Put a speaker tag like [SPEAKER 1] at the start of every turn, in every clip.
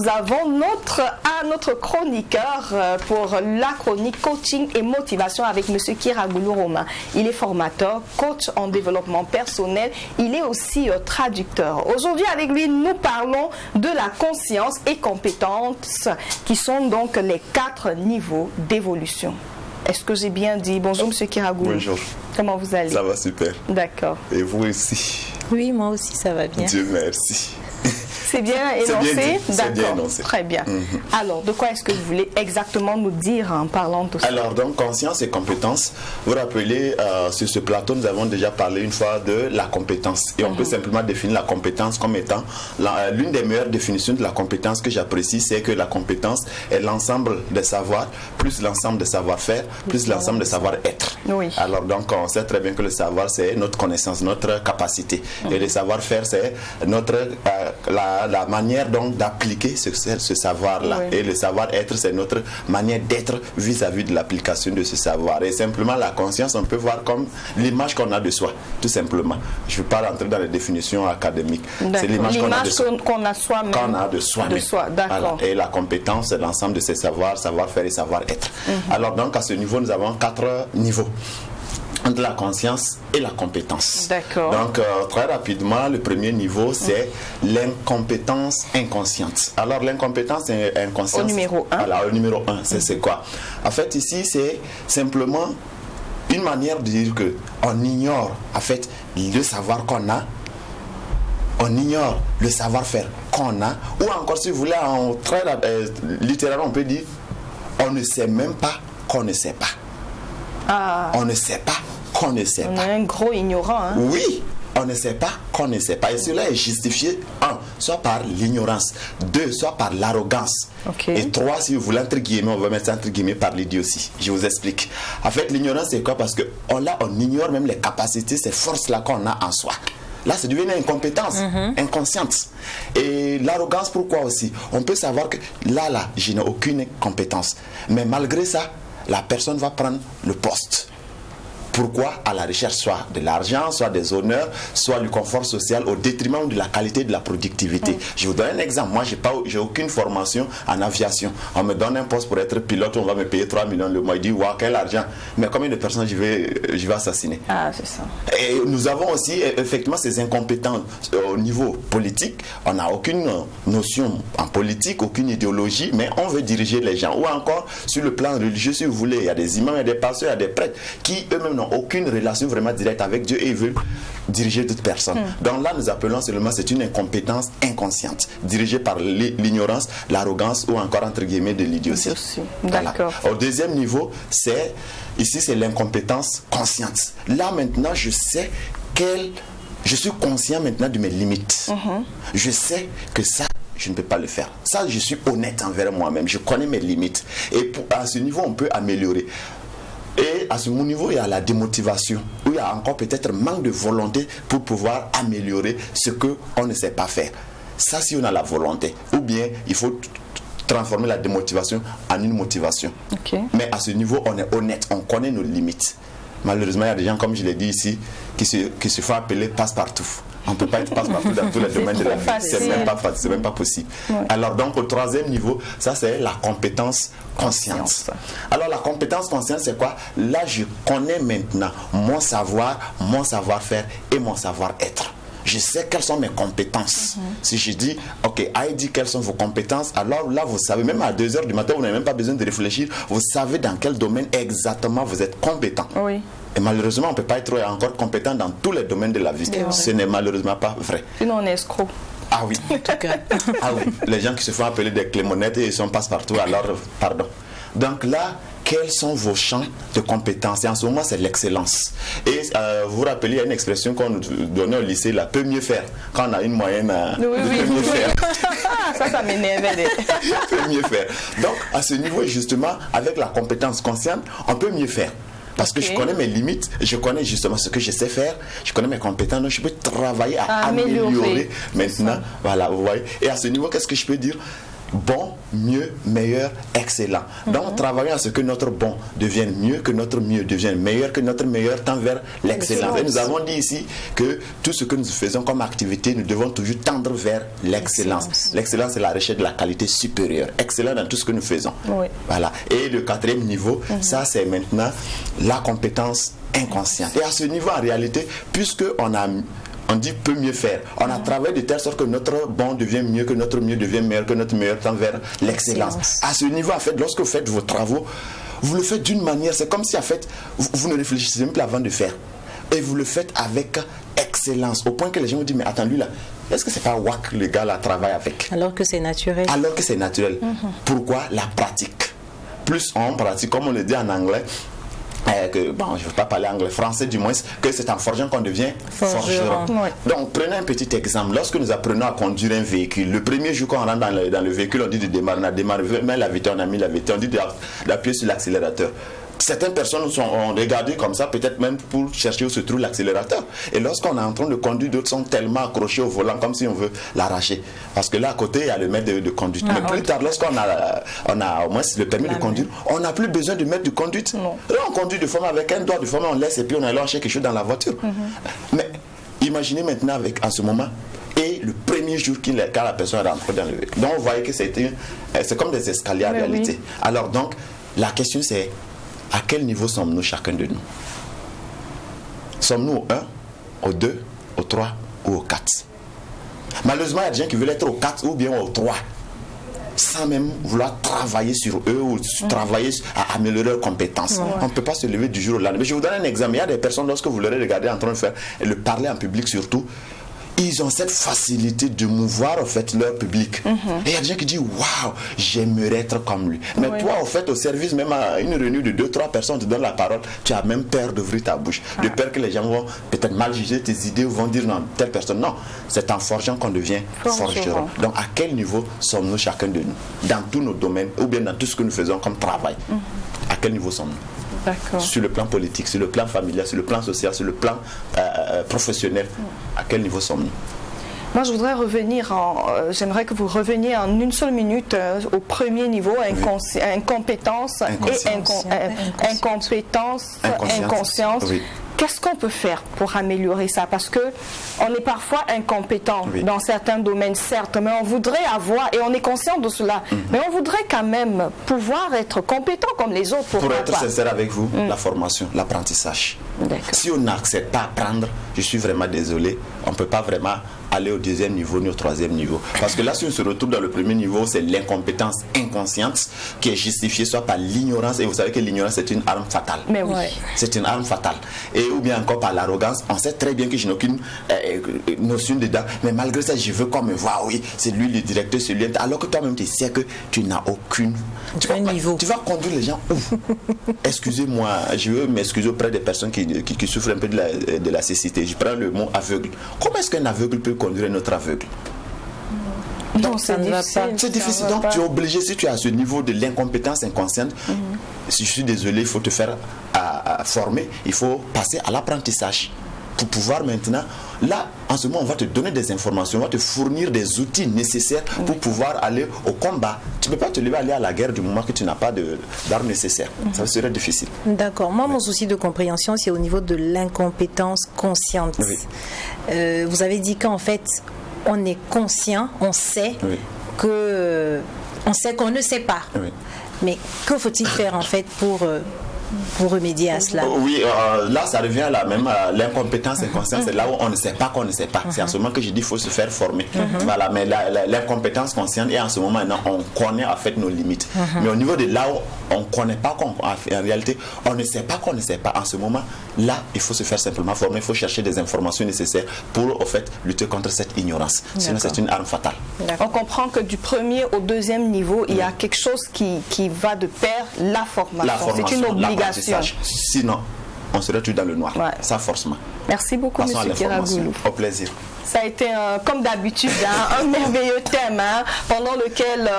[SPEAKER 1] nous avons notre chroniqueur pour la chronique coaching et motivation avec M. Kiragoulou Romain. Il est formateur, coach en développement personnel. Il est aussi traducteur. Aujourd'hui, avec lui, nous parlons de la conscience et compétences qui sont donc les 4 niveaux d'évolution. Est-ce que j'ai bien dit? Bonjour, M. Kiragoulou.
[SPEAKER 2] Bonjour.
[SPEAKER 1] Comment vous allez?
[SPEAKER 2] Ça va super.
[SPEAKER 1] D'accord.
[SPEAKER 2] Et vous aussi?
[SPEAKER 3] Oui, moi aussi, ça va bien.
[SPEAKER 2] Dieu merci.
[SPEAKER 1] C'est bien énoncé?
[SPEAKER 2] C'est bien énoncé.
[SPEAKER 1] Très bien. Alors, de quoi est-ce que vous voulez exactement nous dire en parlant de ça?
[SPEAKER 2] Alors, donc, conscience et compétence. Vous vous rappelez, sur ce plateau, nous avons déjà parlé une fois de la compétence. Et on peut simplement définir la compétence comme étant l'une des meilleures définitions de la compétence que j'apprécie, c'est que la compétence est l'ensemble des savoirs, plus l'ensemble des savoir-faire, plus l'ensemble des savoir-être.
[SPEAKER 1] Oui.
[SPEAKER 2] Alors, donc, on sait très bien que le savoir, c'est notre connaissance, notre capacité. Et le savoir-faire, c'est la manière donc d'appliquer ce savoir-là.
[SPEAKER 1] Oui.
[SPEAKER 2] Et le savoir-être, c'est notre manière d'être vis-à-vis de l'application de ce savoir. Et simplement, la conscience, on peut voir comme l'image qu'on a de soi, tout simplement. Je ne vais pas rentrer dans les définitions académiques. C'est l'image qu'on a de soi.
[SPEAKER 1] Qu'on a soi-même.
[SPEAKER 2] Qu'on a de soi-même.
[SPEAKER 1] D'accord.
[SPEAKER 2] Voilà. Et la compétence, c'est l'ensemble de ces savoirs, savoir-faire et savoir-être. Alors donc, à ce niveau, nous avons 4 niveaux de la conscience et la compétence.
[SPEAKER 1] D'accord.
[SPEAKER 2] Donc, très rapidement, le premier niveau, c'est l'incompétence inconsciente. Alors, l'incompétence inconsciente...
[SPEAKER 1] Au numéro 1.
[SPEAKER 2] Voilà, au numéro 1, c'est quoi? En fait, ici, c'est simplement une manière de dire qu'on ignore, en fait, le savoir qu'on a, on ignore le savoir-faire qu'on a, ou encore, si vous voulez, littéralement, on peut dire, on ne sait même pas qu'on ne sait pas.
[SPEAKER 1] Ah.
[SPEAKER 2] On ne sait pas qu'on ne sait
[SPEAKER 1] On
[SPEAKER 2] pas.
[SPEAKER 1] est un gros ignorant. Hein?
[SPEAKER 2] Oui, on ne sait pas qu'on ne sait pas. Et cela est justifié, 1, soit par l'ignorance, 2, soit par l'arrogance.
[SPEAKER 1] Okay.
[SPEAKER 2] Et 3, si vous voulez, entre guillemets, on va mettre ça entre guillemets par l'idiotie. Je vous explique. En fait, l'ignorance, c'est quoi? Parce qu'on ignore même les capacités, ces forces-là qu'on a en soi. Là, c'est devenu une incompétence inconsciente. Et l'arrogance, pourquoi aussi? On peut savoir que là, je n'ai aucune compétence. Mais malgré ça, la personne va prendre le poste. Pourquoi? À la recherche soit de l'argent, soit des honneurs, soit du confort social au détriment de la qualité de la productivité. Je vous donne un exemple. Moi, j'ai aucune formation en aviation. On me donne un poste pour être pilote, on va me payer 3 millions le mois. Il dit, waouh, quel argent. Mais combien de personnes je vais assassiner?
[SPEAKER 1] Ah, c'est ça.
[SPEAKER 2] Et nous avons aussi effectivement ces incompétences au niveau politique. On n'a aucune notion en politique, aucune idéologie, mais on veut diriger les gens. Ou encore sur le plan religieux, si vous voulez, il y a des imams, il y a des pasteurs, il y a des prêtres qui eux-mêmes n'ont aucune relation vraiment directe avec Dieu et ils veulent diriger d'autres personnes. Donc là, nous appelons seulement, c'est une incompétence inconsciente, dirigée par l'ignorance, l'arrogance ou encore entre guillemets de l'idiotie.
[SPEAKER 1] D'accord.
[SPEAKER 2] Voilà. Au deuxième niveau, c'est l'incompétence consciente. Là maintenant, je suis conscient maintenant de mes limites. Je sais que ça, je ne peux pas le faire. Ça, je suis honnête envers moi-même. Je connais mes limites. Et à ce niveau, on peut améliorer. Et à ce niveau, il y a la démotivation, où il y a encore peut-être manque de volonté pour pouvoir améliorer ce qu'on ne sait pas faire. Ça, si on a la volonté. Ou bien, il faut transformer la démotivation en une motivation.
[SPEAKER 1] Okay.
[SPEAKER 2] Mais à ce niveau, on est honnête, on connaît nos limites. Malheureusement, il y a des gens, comme je l'ai dit ici, qui se font appeler passe-partout. On ne peut pas être passe-partout dans tous les domaines de la vie. C'est même pas possible. Ouais. Alors donc, au troisième niveau, ça c'est la compétence consciente. Alors la compétence consciente, c'est quoi? Là, je connais maintenant mon savoir, mon savoir-faire et mon savoir-être. Je sais quelles sont mes compétences. Si je dis, ok, Heidi, quelles sont vos compétences? Alors là, vous savez, même à 2h du matin, vous n'avez même pas besoin de réfléchir. Vous savez dans quel domaine exactement vous êtes compétent.
[SPEAKER 1] Oui.
[SPEAKER 2] Et malheureusement, on ne peut pas être encore compétent dans tous les domaines de la vie. Ce n'est malheureusement pas vrai.
[SPEAKER 1] Sinon, on est escroc.
[SPEAKER 2] Ah oui.
[SPEAKER 3] En tout cas.
[SPEAKER 2] Ah oui. Les gens qui se font appeler des clémonettes et ils sont passe-partout, alors, pardon. Donc là, quels sont vos champs de compétences? Et en ce moment, c'est l'excellence. Et vous vous rappelez, il y a une expression qu'on nous donnait au lycée, là, peut mieux faire. Quand on a une moyenne de peut mieux faire.
[SPEAKER 1] Ça m'énervait.
[SPEAKER 2] Peut mieux faire. Donc, à ce niveau, justement, avec la compétence consciente, on peut mieux faire. Parce que je connais mes limites, je connais justement ce que je sais faire, je connais mes compétences, donc je peux travailler à améliorer maintenant. Voilà, vous voyez. Et à ce niveau, qu'est-ce que je peux dire? bon, mieux, meilleur, excellent. Donc, travaillons à ce que notre bon devienne mieux, que notre mieux devienne meilleur, que notre meilleur tend vers l'excellence. Et nous avons dit ici que tout ce que nous faisons comme activité, nous devons toujours tendre vers l'excellence. L'excellence, c'est la recherche de la qualité supérieure. Excellent dans tout ce que nous faisons.
[SPEAKER 1] Oui.
[SPEAKER 2] Voilà. Et le 4e niveau, ça, c'est maintenant la compétence inconsciente. Et à ce niveau, en réalité, puisque on dit peut mieux faire. On a travaillé de telle sorte que notre bon devient mieux, que notre mieux devient meilleur, que notre meilleur tend vers l'excellence. À ce niveau, en fait, lorsque vous faites vos travaux, vous le faites d'une manière, c'est comme si en fait, vous ne réfléchissez même plus avant de faire. Et vous le faites avec excellence, au point que les gens vous disent, mais attends, lui là, est-ce que c'est pas WAC le gars là travaille avec?
[SPEAKER 3] Alors que c'est naturel.
[SPEAKER 2] Alors que c'est naturel. Pourquoi? La pratique. Plus on pratique, comme on le dit en anglais, je ne veux pas parler anglais, français du moins, que c'est en forgeant qu'on devient forgeron.
[SPEAKER 1] Ouais.
[SPEAKER 2] Donc, prenez un petit exemple. Lorsque nous apprenons à conduire un véhicule, le premier jour qu'on rentre dans le véhicule, on dit de démarrer, on a démarré, mais la vitesse, on a mis la vitesse, on dit d'appuyer sur l'accélérateur. Certaines personnes ont regardé comme ça, peut-être même pour chercher où se trouve l'accélérateur. Et lorsqu'on est en train de conduire, d'autres sont tellement accrochés au volant comme si on veut l'arracher. Parce que là, à côté, il y a le maître de conduite. Mais plus tard, lorsqu'on a au moins le permis de conduire, on n'a plus besoin de maître de conduite. Là, on conduit de forme avec un doigt, de forme on laisse et puis on allait acheter quelque chose dans la voiture. Mais imaginez maintenant en ce moment, et le premier jour quand la personne est rentrée dans le véhicule. Donc, on voyait que c'est comme des escaliers en réalité. Oui. Alors donc, la question c'est, à quel niveau sommes-nous chacun de nous? Sommes-nous au 1, au 2, au 3 ou au 4? Malheureusement, il y a des gens qui veulent être au 4 ou bien au 3 sans même vouloir travailler sur eux ou travailler à améliorer leurs compétences. On ne peut pas se lever du jour au lendemain. Mais je vous donne un exemple. Il y a des personnes, lorsque vous les regardez en train de faire, et le parler en public surtout, ils ont cette facilité de mouvoir en fait leur public. Et il y a des gens qui disent waouh, j'aimerais être comme lui. Mais toi, en fait, au service, même à une réunion de 2-3 personnes te donnent la parole, tu as même peur d'ouvrir ta bouche, de peur que les gens vont peut-être mal juger tes idées ou vont dire non, telle personne. Non, c'est en forgeant qu'on devient forgeron. Donc, à quel niveau sommes-nous chacun de nous, dans tous nos domaines ou bien dans tout ce que nous faisons comme travail? À quel niveau sommes-nous? Sur le plan politique, sur le plan familial, sur le plan social, sur le plan professionnel, à quel niveau sommes-nous?
[SPEAKER 1] Moi, je voudrais j'aimerais que vous reveniez en une seule minute au premier niveau, incompétence et incompétence, inconscience. Oui. Qu'est-ce qu'on peut faire pour améliorer ça? Parce que on est parfois incompétent dans certains domaines, certes, mais on voudrait avoir, et on est conscient de cela, mais on voudrait quand même pouvoir être compétent comme les autres.
[SPEAKER 2] Pour être sincère avec vous, la formation, l'apprentissage. Si on n'accepte pas apprendre, je suis vraiment désolé, on ne peut pas vraiment aller au 2e niveau ni au 3e niveau. Parce que là, si on se retrouve dans le premier niveau, c'est l'incompétence inconsciente qui est justifiée soit par l'ignorance, et vous savez que l'ignorance c'est une arme fatale.
[SPEAKER 1] Mais oui.
[SPEAKER 2] C'est une arme fatale. Et ou bien encore par l'arrogance, on sait très bien que je n'ai aucune notion dedans, mais malgré ça, je veux qu'on me voit, oui, c'est lui le directeur, c'est lui, alors que toi-même tu sais que tu n'as aucune... Tu vas conduire les gens où? Excusez-moi, je veux m'excuser auprès des personnes qui souffrent un peu de la cécité. Je prends le mot aveugle. Comment est-ce qu'un aveugle peut conduire un autre aveugle?
[SPEAKER 1] Donc ça ne va pas.
[SPEAKER 2] C'est difficile. Donc tu es obligé, si tu es à ce niveau de l'incompétence inconsciente, si je suis désolé, il faut te faire former, il faut passer à l'apprentissage pour pouvoir maintenant, là, en ce moment, on va te donner des informations, on va te fournir des outils nécessaires pour pouvoir aller au combat. Tu ne peux pas te lever aller à la guerre du moment que tu n'as pas d'armes nécessaires. Ça serait difficile.
[SPEAKER 3] D'accord. Moi, mon souci de compréhension, c'est au niveau de l'incompétence consciente. Vous avez dit qu'en fait, on est conscient, on sait on sait qu'on ne sait pas. Mais que faut-il faire en fait pour remédier à cela?
[SPEAKER 2] Oui, là ça revient à l'incompétence inconsciente, c'est là où on ne sait pas qu'on ne sait pas. C'est en ce moment que je dis qu'il faut se faire former. Voilà, mais l'incompétence consciente, et en ce moment maintenant on connaît en fait nos limites. Mais au niveau de là où on ne connaît pas, en réalité on ne sait pas qu'on ne sait pas, en ce moment là il faut se faire simplement former, il faut chercher des informations nécessaires pour en fait lutter contre cette ignorance. Sinon c'est une arme fatale.
[SPEAKER 1] On comprend que du premier au 2e niveau il y a quelque chose qui va de pair, la formation. C'est une obligation.
[SPEAKER 2] Sinon, on serait tout dans le noir. Ça, forcément.
[SPEAKER 1] Merci beaucoup, M. Kiragoulou.
[SPEAKER 2] Au plaisir.
[SPEAKER 1] Ça a été, comme d'habitude, un merveilleux thème pendant lequel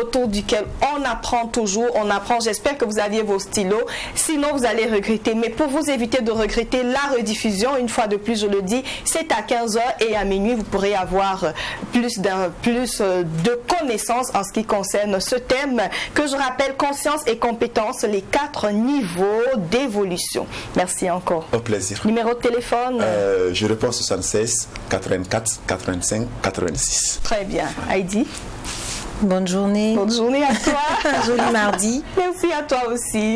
[SPEAKER 1] autour duquel on apprend toujours, on apprend. J'espère que vous aviez vos stylos. Sinon, vous allez regretter. Mais pour vous éviter de regretter la rediffusion, une fois de plus, je le dis, c'est à 15h et à minuit, vous pourrez avoir plus de connaissances en ce qui concerne ce thème que je rappelle, conscience et compétence, les 4 niveaux d'évolution. Merci encore.
[SPEAKER 2] Au plaisir.
[SPEAKER 1] Numéro de téléphone
[SPEAKER 2] Je réponds 76 84 85 86.
[SPEAKER 1] Très bien. Heidi?
[SPEAKER 3] Bonne journée.
[SPEAKER 1] Bonne journée à toi.
[SPEAKER 3] Joli mardi.
[SPEAKER 1] Merci à toi aussi.